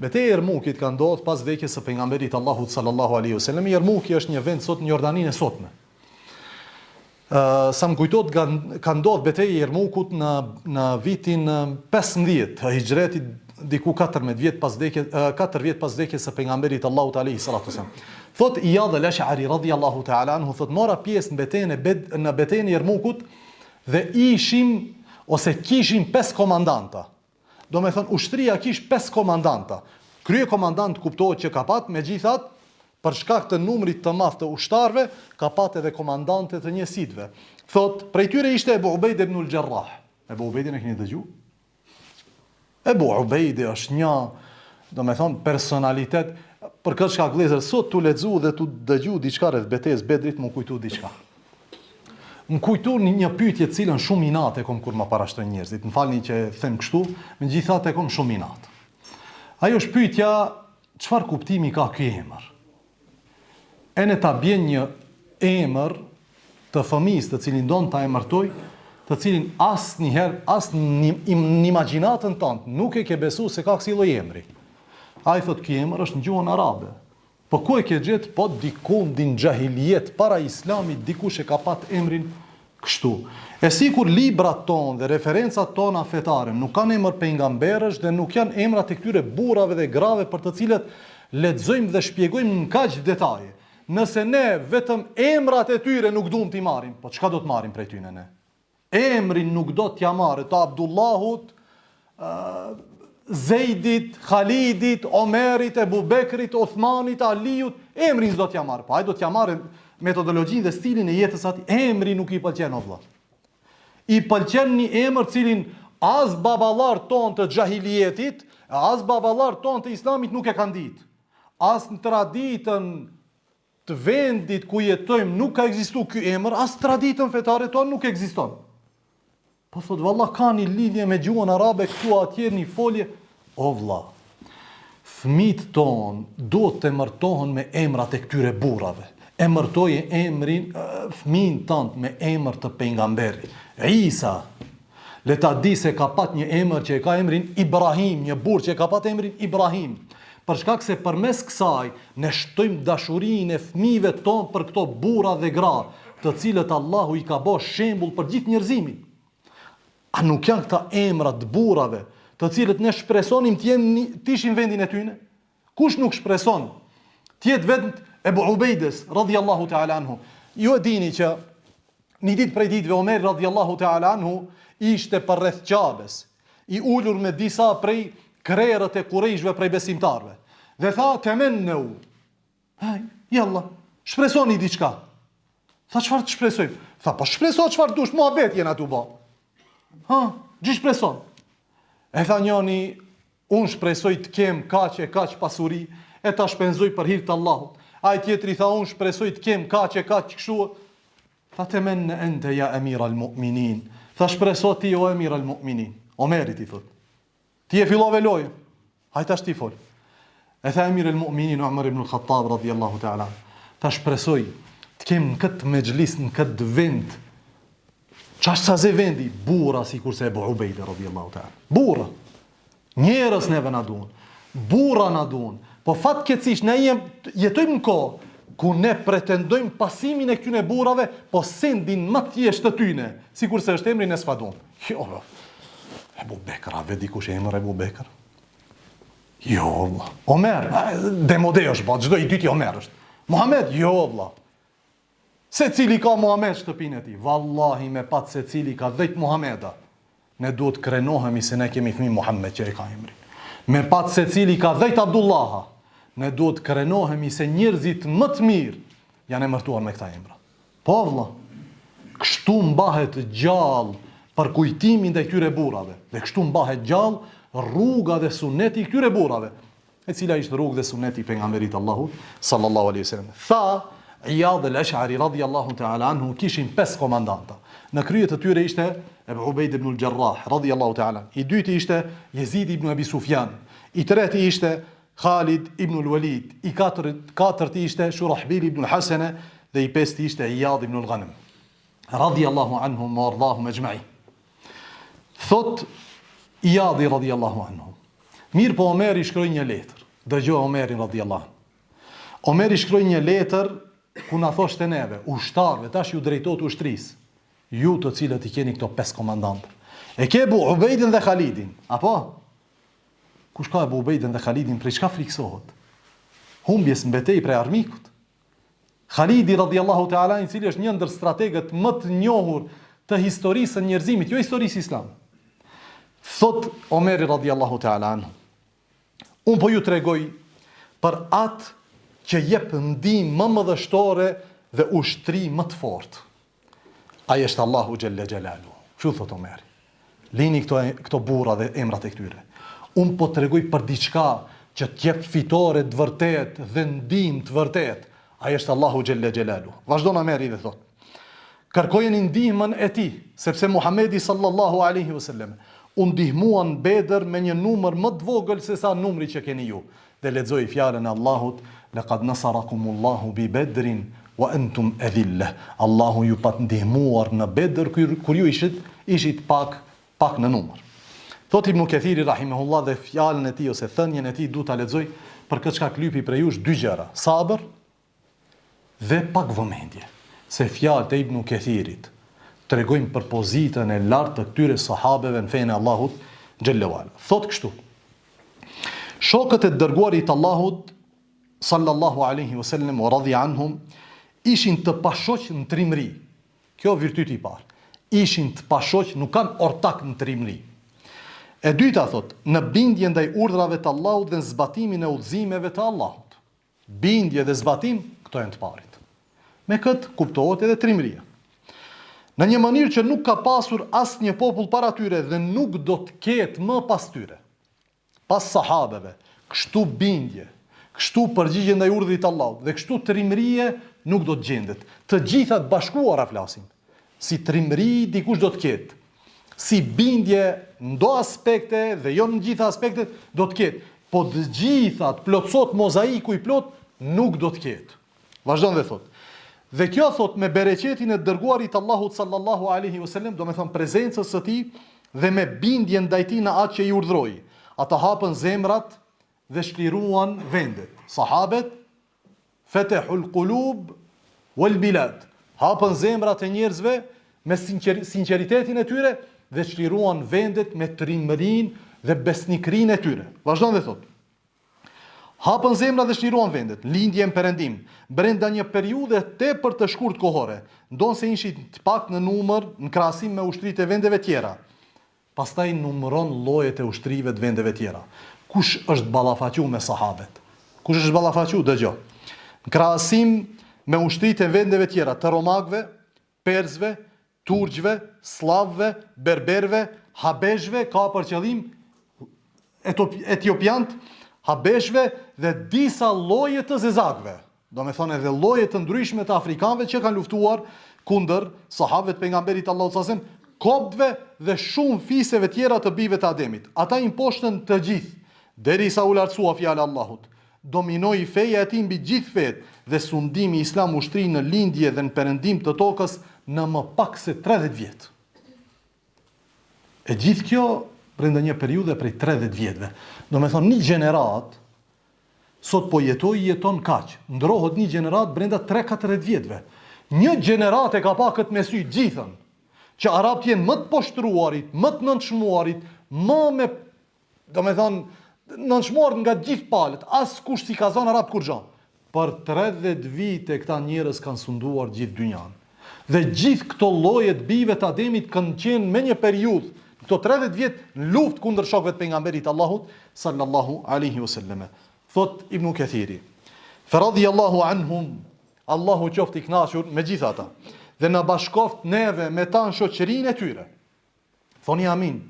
Betejë e Jermukit ka ndodhur pas vdekjes së pejgamberit Allahut sallallahu alaihi wasallam. Jermuki është një vend sot në Jordaninë e sotme. Sa më kujtohet ka ndodhur betejë e Jermukut në vitin 15 të Hijretit, diku 4 vjet pas vdekjes së pejgamberit Allahut alaihi salatu wasallam. Thot Iyad al-Ash'ari radhiyallahu ta'ala anhu, thot mora pjesë në betejën e Jermukut dhe kishim 5 komandanta. Do me thënë, ushtria kish 5 komandanta. Krye komandant kuptohet që ka pat, me gjithat, për shkak të numrit të madh të ushtarve, ka pat edhe komandante të njësitve. Thot, prej tyre ishte Ebu Ubejde ibn al-Jarrah. Ebu Ubejde në keni dëgju? Ebu Ubejde është një, do me thënë, personalitet, për këtë shkak vëllezër, sot tu lexu dhe tu dëgju diçka rreth betejës Bedrit, më kujtu diçka. Më kujtu një pyetje cilën shumë inat e kom kur më parashtrojnë njerëzit. Më falni që them kështu, megjithatë e kom shumë inat. Ajo është pyetja, çfarë kuptimi ka ky emër? Ene ta bjen një emër të fëmijës të cilin don ta emërtoj, të cilin asnjëherë as në imagjinatën tënde nuk e ke besu se ka kësi lloj emri. Ai thot ky emër është në gjuhën arabe. Po ku e ke gjetë? Po diku në xahiliet para islamit dikush e ka pat emrin kështu. E sikur librat tonë dhe referencat tona fetare nuk kanë emër pejgamberësh dhe nuk janë emrat e këtyre burrave dhe grave për të cilët lexojmë dhe shpjegojmë në kaq detaje. Nëse ne vetëm emrat e tyre nuk duam t'i marrim, po çka do të marrim prej tyre ne? Emrin nuk do t'ja marrë të Abdullahut, Zejdit, Khalidit, Omerit, Ebu Bekrit, Othmanit, Aliut, emrin s'do t'ja marrë. Po ai do t'ja marrë metodologjinë dhe stilin e jetës atij. Emri nuk I pëlqen o vëlla. I pëlqen një emër cilin as baballar ton të xahilietit, as baballar ton të islamit nuk e kanë ditë. As në traditën të vendit ku jetojmë nuk ka ekzistuar ky emër, as traditën fetare ton nuk ekziston. Po thot, valla ka një lidhje me gjuhën arabe këtu atje një folje. O vlla, fëmijët tonë do të emërtohen me emrat e këtyre burrave. Emërtoje emrin fëmijën tënd me emër të pejgamberit. Isa, le ta di se ka pat një emër që e ka emrin Ibrahim, një burr që e ka pat emrin Ibrahim. Për shkak se përmes kësaj ne shtojmë dashurinë e fëmijëve tonë për këto burra dhe gra, të cilët Allahu I ka bërë shembull për gjithë njerëzimin. A nuk janë këta emrat të burrave, të cilët ne shpresonim t'ishin vendin e tyne? Kush nuk shpreson? Tjetë vend Ebu Ubejdes, radhiyallahu ta'ala anhu. Ju e dini që një ditë prej ditëve Omer, radhiyallahu ta'ala anhu, ishte për rreth Qabes, I ulur me disa prej krerët e Kurejshve prej besimtarve. Dhe tha, temenneu, jalla, shpresoni diçka. Tha, çfarë të shpresojmë? Tha, po shpreso çfarë dush, muhabet jena tu bë. Gjë shpreson. E tha njëri, unë shpresoj të kem kaq e kaq pasuri, e ta shpenzoj për hir të Allahut. Ai tjetri tha, unë shpresoj të kem kaq e kaq kështu. Tha, temen ente ja emira al-mu'minin. Tha, shpreso ti o emira al-mu'minin. Omerit i thot. Ti e fillove lojën. Hajta shti fol. E tha emira al-mu'minin Umar ibn al-Khattab radhiyallahu ta'ala. Tha, shpresoj të kem në këtë mexhlis, në këtë vend. Çfarë sa ze vendi? Burra sikurse Abu Ubeida radhiyallahu ta'ala. Burra. Njerëz neve na duan. Burra na duan. Po fatkeqësisht ne jetojmë në kohë ku ne pretendojmë pasimin e këtyre burrave, po sendin më të thjeshtë të tyne, sikurse është emri në sfadon. Jo. Abu Bekr, a ve dikush emër Abu Bekr? Jo, vlla. Omer, demode është, po çdo i dyti Omer është. Muhammed, jo vlla. Secili ka Muhammed shtëpinë e tij. Vallahi me pat secili ka 10 Muhameda. Ne duhet krenohemi se ne kemi fëmijë Muhammed që e ka emrin. Me pat secili ka 10 Abdullaha. Ne duhet krenohemi se njerëzit më të mirë janë emërtuar me këta emra. Po vlla. Kështu mbahet gjallë për kujtimin ndaj këtyre burrave. Dhe kështu mbahet gjallë rruga dhe suneti i këtyre burrave, e cila ishte rrugë dhe suneti i pejgamberit Allahut sallallahu alaihi wasallam. Tha Iyad al-Ash'ari radhiyallahu ta'ala anhu, kishin 5 komandanta. Në krye të tyre ishte Abu Ubaid ibn al-Jarrah radhiyallahu ta'ala. I dyti ishte Yazid ibn Abi Sufyan. I treti ishte Khalid ibn al-Walid. I katërti ishte Shurahbil ibn al-Hasan dhe i pesti ishte Iyad ibn al-Ghanam. Radhiyallahu anhum wa ardahum ajma'in. Thot Iyadi radhiyallahu anhu. Mirë po Omeri shkroi një letër. Dëgjoj Omerin radhiyallahu. Omeri shkroi një letër ku na thoshte neve, ushtarëve, tash ju drejtohet ushtrisë, ju të cilët i keni këto 5 komandantë. E ke Abu Ubeidin dhe Khalidin, apo? Kush ka Abu Ubeidin dhe Khalidin, prej çka friksohet? Humbjes në betejë prej armikut. Khalidi radhiyallahu ta'ala, i cili është një ndër strategët më të njohur të historisë së njerëzimit, jo historisë islam. Thot Omeri radhiyallahu ta'ala anhu, unë po ju tregoj për atë që jep ndihmë më madhështore dhe ushtri më të fortë. Ai është Allahu xhalla xhelalu. Çu thot Omeri? Lini këto burra dhe emrat e këtyre. Unë po tregoj për diçka që të jep fitore të vërtet dhe ndihmë të vërtet. Ai është Allahu xhalla xhelalu. Vazhdon Omeri dhe thot: kërkojeni ndihmën e tij, sepse Muhamedi sallallahu alaihi wasallam u ndihmuan Bedër me një numër më të vogël se sa numri që keni ju. Dhe lexoi fjalën e Allahut: laqad nasarakumullahu bi Bedrin wa antum adillah. Allahu ju pat ndihmuar në Bedër kur ju ishit pak në numër. Thot Ibn Kathiri rahimahullah, dhe fjalën e tij ose thënien e tij du ta lexoj për këtë çka klypi prej jush 2 gjëra: sabër dhe pak vëmendje. Se fjalët e Ibn Kathirit tregojnë për pozitën e lartë të këtyre sahabeve në fenë e Allahut xhalla wala. Thot kështu: shokët e dërguarit Allahut sallallahu alaihi wasallam wa radhi anhum ishin të pashoq në trimëri. Kjo virtyti i parë. Ishin të pashoq, nuk kanë ortak në trimëri. E dyta thot, në bindje ndaj urdhrave të Allahut dhe në zbatimin e udhëzimeve të Allahut. Bindje dhe zbatim, këto janë të parit. Me këtë kuptohet edhe trimëria. Në një mënyrë që nuk ka pasur asnjë popull para tyre dhe nuk do të ketë më pas tyre. Pas sahabeve, kështu bindje, kështu përgjigje ndaj urdhrit të Allahut dhe kështu trimërie nuk do të gjendet. Të gjitha të bashkuara flasim. Si trimëri dikush do të ketë. Si bindje në do aspekte dhe jo në gjitha aspektet do të ketë. Po të gjitha të plotësot mozaiku i plot nuk do të ketë. Vazhdon dhe thot: dhe kjo thot me bereqetin e dërguarit Allahut sallallahu alaihi wasallam, do me thonë prezencës së tij dhe me bindje ndaj tij në atë që i urdhroi. Ata hapën zemrat dhe shkliruan vendet. Sahabet fatahul qulub wal bilad. Hapën zemrat e njerëzve me sinqeritetin e tyre dhe shkliruan vendet me trimërinë dhe besnikrinë e tyre. Vazhdon dhe thot: hapën zemrat dhe shkliruan vendet, lindje në perëndim, brenda një periudhe tepër të shkurt kohore, ndonse ishin të pak në numër në krahasim me ushtritë e vendeve tjera. Pastaj numëron llojet e ushtrive të vendeve tjera. Kush është ballafaqur me sahabet? Kush është ballafaqur? Dëgjoj. Në krahasim me ushtritë e vendeve tjera, të romakëve, persëve, turqve, slavëve, berberëve, habeshëve, ka për qëllim etiopiant, habeshëve dhe disa lloje të zezakëve. Do me thonë edhe lloje të ndryshme të afrikanëve që kanë luftuar kundër sahabëve të pejgamberit Allahu sallallahu alaihi wasallam, koptëve dhe shumë fiseve tjera të bijve të Ademit. Ata imposhtën të gjithë, derisa u lartësua fjala e Allahut. Dominoi feja e tij mbi gjithë fetë dhe sundimi islam ushtri në lindje dhe në perëndim të tokës në më pak se 30 vjet. E gjithë kjo brenda një periudhe prej 30 vjetëve. Do me thonë një gjenerat sot po jeton kaq. Ndrohet një gjenerat brenda 3-4 vjetëve. Një gjenerat e ka pa këtë me sy gjithën, që arabët jenë më të poshtruarit, më të nënçmuarit, më me, do me thonë, nënçmuar nga gjithë palët, as kush si ka zonë arab kur gjanë. Për 30 vite këta njerëz kanë sunduar gjithë dynjan. Dhe gjithë këto lloje të bijve të Ademit kanë qenë me një periudhë, këto 30 vjet në luftë kundër shokëve të pejgamberit Allahut sallallahu alaihi wasallam. Thot Ibn Kathiri, fa radiyallahu anhum, Allahu qoftë i kënaqur me gjithë ata, dhe na bashkoft neve me ta në shoqërinë e tyre. Thoni amin.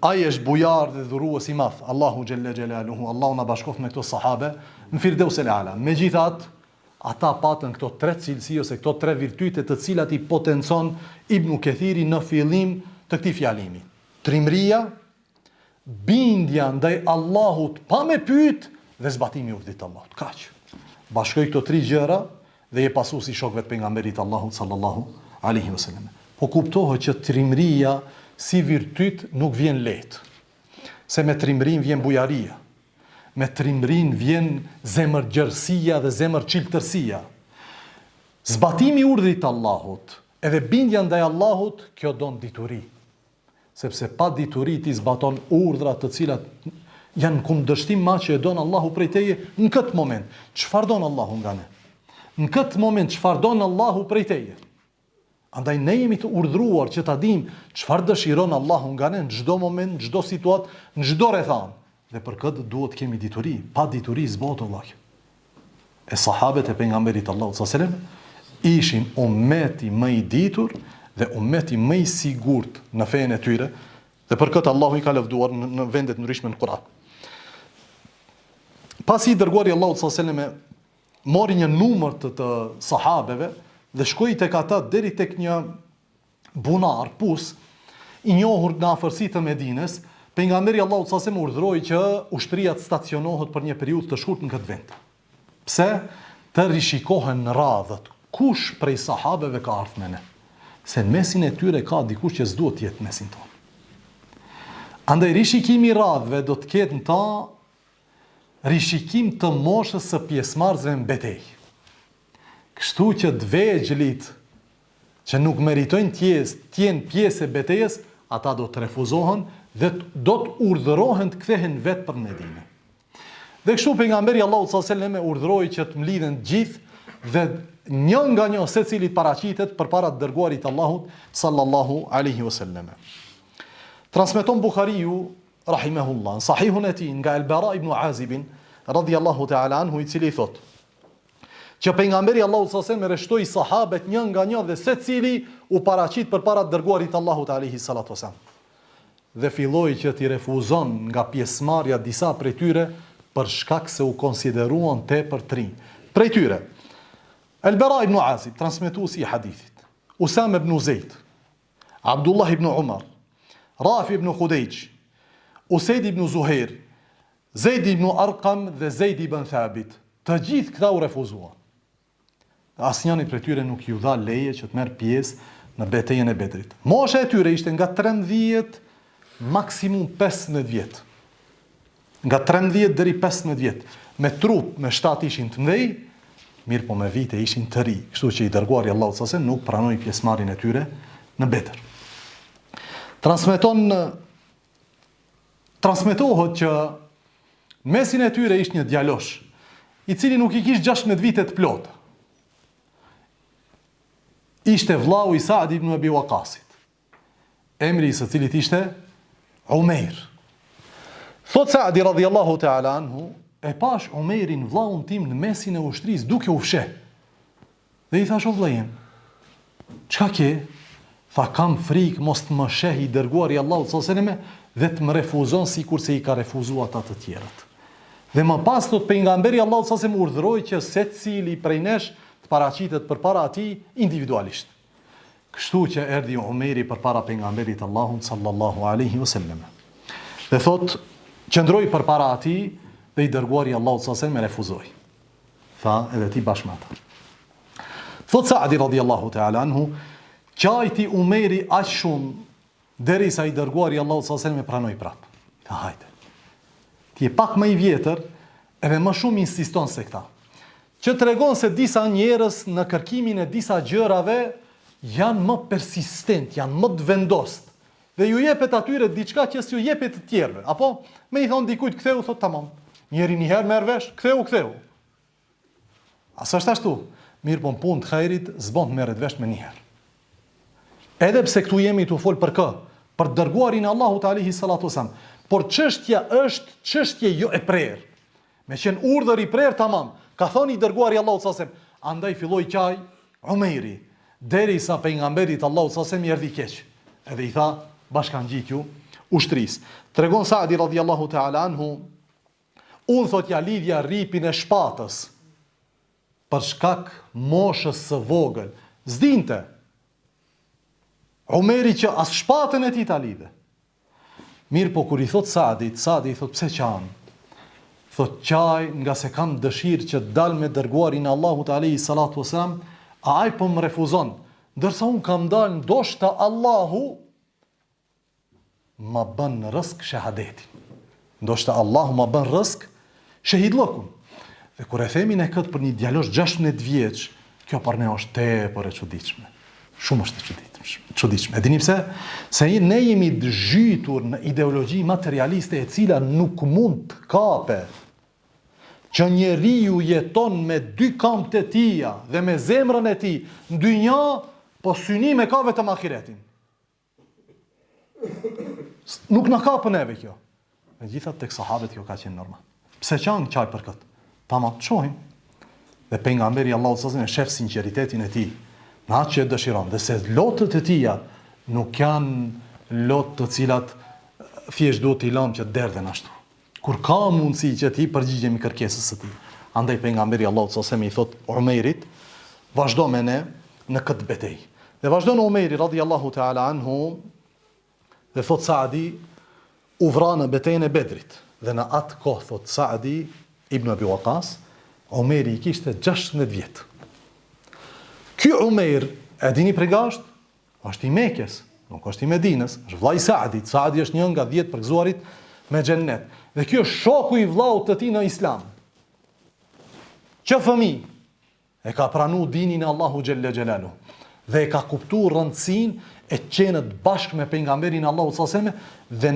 Ai është bujar dhe dhurues i madh, Allahu xhalla xhelaluhu. Allahu na bashkoft me këto sahabe në Firdaus el-Ala. Megjithatë, ata patën këto 3 cilësi ose këto 3 virtyte të cilat i potencon Ibn Kathiri në fillim të këtij fjalimi. Trimëria, bindja ndaj Allahut pa me pyet dhe zbatimi i urdhit të Allahut. Kaq. Bashkoj këto 3 gjëra dhe je pasuesi shokëve të pejgamberit Allahut sallallahu alaihi wasallam. Po kuptohet që trimëria si virtyt nuk vjen lehtë. Se me trimërin vjen bujaria. Me trimërin vjen zemërgjërsia dhe zemërçiltërsia. Zbatimi i urdhrit të Allahut, edhe bindja ndaj Allahut, kjo don dituri. Sepse pa dituri ti zbaton urdhrat të cilat janë kundërshtim ma që e don Allahu prej teje në këtë moment. Çfarë don Allahu nga ne? Në këtë moment çfarë don Allahu prej teje? Andaj ne jemi të urdhruar që ta dim çfarë dëshiron Allahu nga ne në çdo moment, në çdo situatë, në çdo rrethant. Dhe për këtë duhet kemi dituri. Pa dituri zbohet Allah. E sahabët e pejgamberit Allahut sallallahu alaihi wasallam ishin ummeti më i ditur dhe ummeti më i sigurt në fenë e tyre, dhe për këtë Allahu i ka lavduar në vendet ndryshme në Kur'an. Pasi i dërguari Allahut sallallahu alaihi wasallam mori një numër të sahabeve dhe shkoi tek ata deri tek një bunar, pus, i njohur në afërsitë të Medinës, pejgamberi Allahut sallallahu alaihi wasallam urdhëroi që ushtria të stacionohet për një periudhë të shkurtër në këtë vend. Pse? Të rishikohen radhët. Kush prej sahabeve ka ardhur me ne? Se në mesin e tyre ka dikush që s'duhet të jetë mesin tonë. Andaj rishikimi i radhëve do të ketë në ta rishikim të moshës së pjesëmarrësve në betejë. Kështu që të vegjëlit që nuk meritojnë të jenë pjesë e betejës, ata do të refuzohen dhe do të urdhërohen të kthehen vetë për Medinë. Dhe kështu pejgamberi Allahu sallallahu alaihi wasallam urdhëroi që të mlidhen gjithë dhe një nga një secilit paraqitet përpara të dërguarit Allahut sallallahu alaihi wasallam. Transmeton Buhariu rahimahullah sahihun e tij nga El-Bara ibn Azib radhiyallahu ta'ala anhu, i cili thotë që pejgamberi Allahu sallallahu alaihi wasallam rreshtoi sahabët një nga një dhe secili u paraqit përpara të dërguarit Allahut alaihi salatu wasallam. Dhe filloi që t'i refuzon nga pjesëmarrja disa prej tyre për shkak se u konsideruan tepër të rinj. Prej tyre El-Bara ibn Azib, transmetuesi i hadithit, Usama ibn Zeid, Abdullah ibn Umar, Rafi ibn Khudejq, Usaid ibn Zuhair, Zaid ibn Arqam dhe Zaid ibn Thabit. Të gjithë këta u refuzuan. Asnjëri prej tyre nuk ju dha leje që të merr pjesë në betejën e Bedrit. Mosha e tyre ishte nga 13 maksimum 15 vjet. Nga 13 deri 15 vjet. Me trup, me shtat ishin të mëdhej, mirë po me vite ishin të ri. Kështu që i dërguari Allahu sallallahu alaihi wasallam nuk pranoi pjesëmarrjen e tyre në Bedër. Transmetohet që mesin e tyre ishte një djalosh, i cili nuk i kishte 16 vite të plota. Ishte vllau i Sa'd ibn Abi Waqasit, emri i së cilit ishte Umeir. Thot Sa'di radhiyallahu ta'ala anhu, e pash Umeirin vllaun tim në mesin e ushtrisë duke u fsheh. Dhe i thash, o vllajim, çka ke? Tha, kam frikë mos të më sheh i dërguari Allahu sallallahu alaihi wasallam dhe të më refuzon sikur se i ka refuzuar ata të tjerët. Dhe më pas thot pejgamberi Allahu sallallahu alaihi wasallam urdhëroi që secili prej nesh të paraqitet përpara atij individualisht. Kështu që erdhi Umeri përpara pejgamberit Allahut sallallahu alaihi wasallam. Dhe thot, qëndroi përpara atij dhe i dërguari Allahu sallallahu alaihi wasallam refuzoi. Tha, edhe ti bashkë me ata. Thot Saadi radiallahu ta'ala anhu, qajti Umeri aq shumë derisa i dërguari Allahu sallallahu alaihi wasallam e pranoi prap. Tha, hajde. Ti je pak më i vjetër, edhe më shumë insiston se këta. Që tregon se disa njerëz në kërkimin e disa gjërave janë më persistent, janë më të vendost. Dhe ju jepet atyre diçka që s'ju jepet të tjerëve. Apo me i thon dikujt ktheu, thot tamam. Njeri një herë merr vesh, ktheu. A s'është ashtu? Mirë, po në punë të hajrit s'bën të merret vesh me një herë. Edhe pse këtu jemi tu fol për kë? Për dërguarin Allahut alayhi salatu wasalam. Por çështja është çështje jo e prerë. Me qenë urdhër i prerë tamam. Ka thoni i dërguari Allahut sallallahu alaihi wasallam, andaj filloi qaj Umeri, derisa pejgamberit Allahut sallallahu alaihi wasallam i erdhi keq. Edhe i tha, bashkangjitju ushtrisë. Tregon Saadi radhiyallahu ta'ala anhu, unë thot ja lidhja ripin e shpatës për shkak moshës së vogël. Zdinte Umeri që as shpatën e tij ta lidhe. Mirë, po kur i thot Saadi i thot pse qan? Thot qaj nga se kam dëshirë që dal me dërguarin Allahut alayhi salatu wasalam, a ai po më refuzon. Ndërsa unë kam dalë ndoshta Allahu ma bën rësk shahadetin. Ndoshta Allahu ma bën rësk shahidllokun. Dhe kur e themin e këtë për një djalosh 16 vjeç, kjo për ne është tepër e çuditshme. Shumë është e çuditshme. E dini pse? Se ne jemi zhytur në ideologji materialiste e cila nuk mund të kape që njeriu jeton me dy kamp të tija dhe me zemrën e tij në dynja, po synim e ka vetëm ahiretin. Nuk na ka për neve kjo. Megjithatë tek sahabët kjo ka qenë normal. Pse qanë qaj për këtë? Tamam, shohim. Dhe pejgamberi Allahu sallallahu alaihi wasallam e shef sinqeritetin e tij në atë që e dëshiron, dhe se lotët e tija nuk janë lotë të cilat thjesht duhet t'i lëmë që derdhen ashtu. Kur ka mundësi që ti përgjigjemi kërkesës së tij. Andaj pejgamberi Allahu sallallahu alaihi wasallam i thot Umerit, vazhdo me ne në këtë betejë. Dhe vazhdon Umeri radhiyallahu ta'ala anhu dhe thot Saadi u vra në betejën e Bedrit. Dhe në atë kohë thot Saadi Ibn Abi Waqas, Umeri i kishte 16 vjet. Ky Umer, e dini prej gasht? Është i Mekës, nuk është i Medinës, është vllai i Saadit. Saadi është një nga 10 përgëzuarit me xhennet. Dhe ky është shoku i vllaut të tij në Islam. Që fëmijë e ka pranuar dinin e Allahu xhelle xhelalu dhe e ka kuptuar rëndësinë e qenët bashkë me pejgamberin Allahu sallallahu alaihi wasallam dhe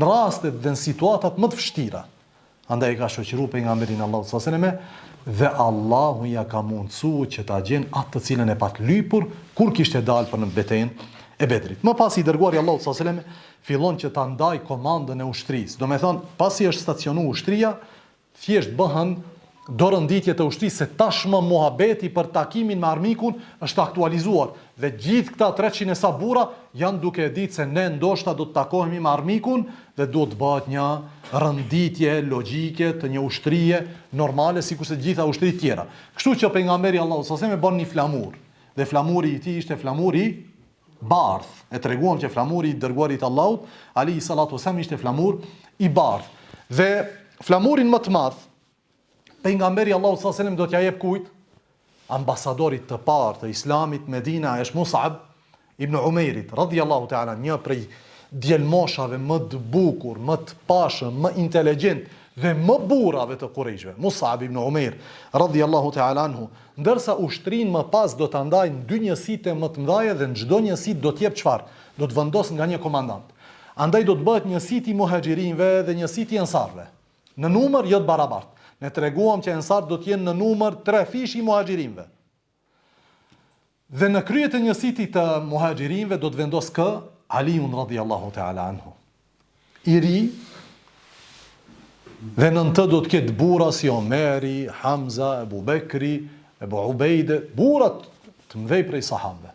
në rastet dhe në situatat më të vështira. Andaj e ka shoqëruar pejgamberin Allahu sallallahu alaihi wasallam dhe Allahu ja ka mundsuar që ta gjen atë të cilën e pat lypur kur kishte dalë për në betejën e Bedrit. Më pas i dërguari Allahu sallallahu alaihi wasallam fillon që ta ndaj komandën e ushtrisë. Do me thonë, pasi është stacionu ushtria, thjesht bëhen dorënditje të ushtrisë se tashmë muhabeti për takimin me armikun është aktualizuar dhe gjithë këta 300 e sa burra janë duke ditë se ne ndoshta do të takohemi me armikun dhe do të bëhet një rënditje logjike të një ushtrie normale sikur se gjitha ushtrit tjera. Kështu që pejgamberi Allahu sallallahu alaihi wasallam bën një flamur dhe flamuri i tij ishte flamuri bardh. E treguam që flamuri i dërguarit Allahut alayhi salatu wasallam ishte flamur i bardh. Dhe flamurin më të madh pejgamberi Allahu sallallahu alaihi wasallam do t'ja jep kujt? Ambasadorit të parë të Islamit Medina është Mus'ab ibn Umairit radhiyallahu ta'ala, një prej djelmoshave më të bukur, më të pashëm, më inteligjent dhe më burrave të Qurayshve. Mus'ab ibn Umair radhiyallahu ta'ala anhu, ndërsa ushtrinë më pas do ta ndajnë dy njësitë më të mëdha dhe në çdo njësit do të jep çfarë? Do të vendos nga një komandant. Andaj do të bëhet njësiti i muhaxhirinëve dhe njësiti i ansarëve. Në numër jo të barabartë. Ne treguam që ansar do të jenë në numër 3 fishi i muhaxhirinëve. Dhe në krye të njësitit të muhaxhirinëve do të vendos kë Aliun radhiyallahu ta'ala anhu. I ri dhe në të do të ketë burra si Omeri, Hamza, Ebu Bekri, Ebu Ubejde, burat të mëdhej prej sahabëve.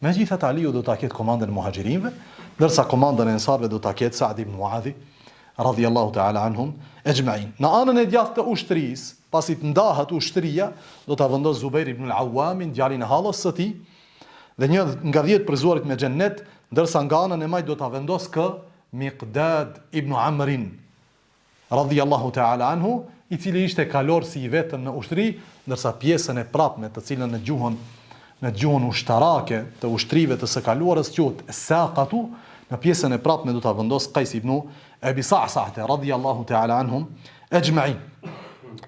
Megjithatë Aliu do ta ketë komandën e muhaxhirinëve, ndërsa komandën e ensarëve do ta ketë Saad ibn Muadhi radhiyallahu ta'ala anhum ejma'in. Në anën e djathtë të ushtrisë, pasi të ndahet ushtria, do ta vendos Zubair ibn al-Awwam, djalin e hallos së tij, dhe një nga 10 përzuarit me xhennet, ndërsa nga anën e majt do ta vendos kë Miqdad ibn Amrin radhiyallahu ta'ala anhu, i cili ishte kalor si i vetëm në ushtri, ndërsa pjesën e prapme, të cilën në gjuhën ushtarake të ushtrive të së kaluarës quhet saqatu, në pjesën e prapme do ta vendos Qais ibn Abi Sa'sa'ah radhiyallahu ta'ala anhum ejma'in.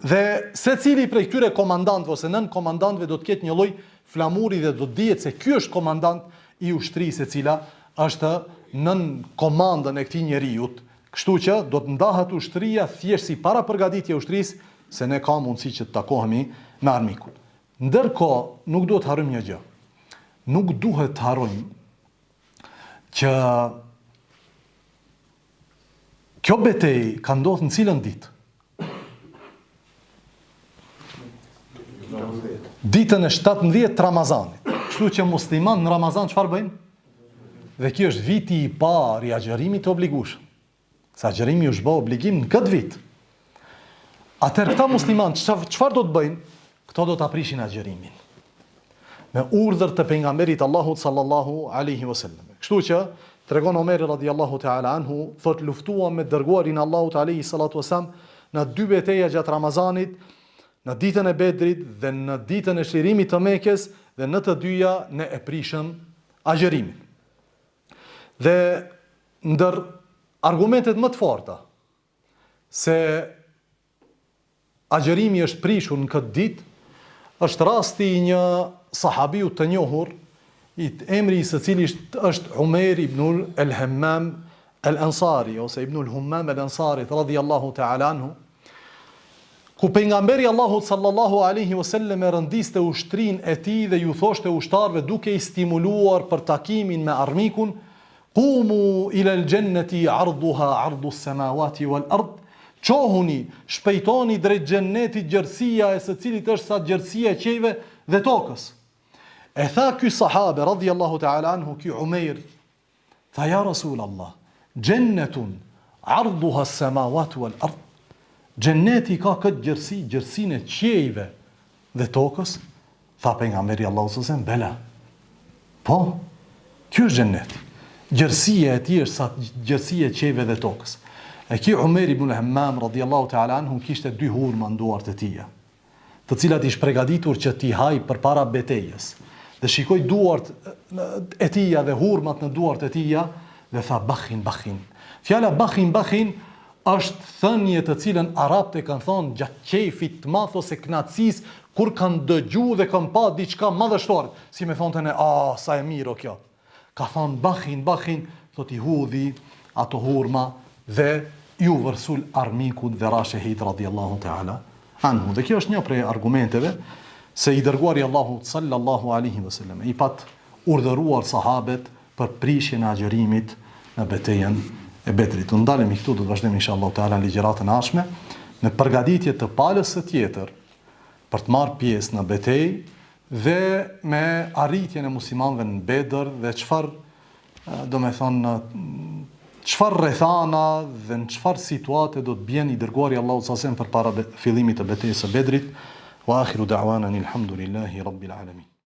Dhe secili prej këtyre komandantëve ose nën komandantëve do të ketë një lloj flamuri dhe do të dihet se ky është komandant i ushtrisë e cila është nën komandën e këtij njeriu. Kështu që do të ndahet ushtria thjesht si para përgatitje ushtrisë, se ne ka mundësi që të takohemi me armikun. Ndërkohë, nuk duhet të harrojmë një gjë. Nuk duhet të harrojmë që kjo betejë ka ndodhur në cilën ditë? Ditën e 17 Ramazanit. Kështu që musliman në Ramazan çfarë bëjnë? Dhe kjo është viti i parë i agjërimit të obligueshëm. Sa agjërimi u zhbë obligim në këtë vit. Atëherë këta musliman çfarë do të bëjnë? Këto do të aprishin agjërimin. Me urdhër të pejgamberit Allahut sallallahu alaihi wasallam. Kështu që tregon Omeri radhiyallahu ta'ala anhu, thot luftuam me dërguarin Allahut alaihi salatu wasallam në 2 betejë gjatë Ramazanit, në ditën e Bedrit dhe në ditën e Shirimit të Mekës, dhe në të dyja ne e prishëm agjërimin. Dhe ndër argumentet më të forta se agjërimi është prishur në këtë ditë është rasti i një sahabiu të njohur, emri i së cili është Umer ibn al-Hammam al-Ansari ose ibn al-Hammam al-Ansari radhiyallahu ta'ala anhu, ku pejgamberi Allahut sallallahu alaihi wasallam e rëndiste ushtrinë e tij dhe ju thoshte ushtarëve duke i stimuluar për takimin me armikun: Qumu ila al-jannati 'arduha 'ardu as-samawati wal-ard. Çohuni, shpejtoni drejt xhennetit, gjerësia e së cilit është sa gjerësia e qiejve dhe tokës. E tha ky sahabe radhiyallahu ta'ala anhu, ky Umair, tha ja Rasulullah, jannatun 'arduha as-samawati wal-ard. Xhenneti ka këtë gjerësi, gjerësinë e qiejve dhe tokës? Tha pejgamberi Allahu sallallahu alaihi wasallam, bela. Po, ky është xhenneti. Gjerësia e tij është sa gjerësia e qiejve dhe tokës. E ki Umer ibn al-Hammam radhiyallahu ta'ala anhu kishte 2 hurma në duart e tija, të cilat ishte përgatitur që t'i haj përpara betejës. Dhe shikoi duart e tija dhe hurmat në duart e tija dhe tha bakhin bakhin. Fjala bakhin bakhin është thënie të cilën arabët e kanë thonë gjatë qejfit të madh ose kënaqësisë, kur kanë dëgjuar dhe kanë pa diçka madhështore, si me thonë ne, sa e mirë o kjo. Ka thonë bakhin bakhin, thot i hudhi ato hurma dhe ju vërsul armikut dhe ra shahid radhiyallahu ta'ala anhu. Dhe kjo është një prej argumenteve se i dërguari Allahut sallallahu alaihi wasallam i pat urdhëruar sahabet për prishjen e agjërimit në betejën e Bedrit. Unë ndalemi këtu, do të vazhdojmë inshallah ta'ala në ligjëratën e ardhshme me përgatitje të palës së tjetër për të marrë pjesë në betejë dhe me arritjen e muslimanëve në Bedër dhe çfarë rrethana dhe në çfarë situate do të bjen i dërguari Allahu sallallahu alaihi wasallam përpara fillimit të betejës së Bedrit. Wa akhiru da'wana alhamdulillahi rabbil alamin.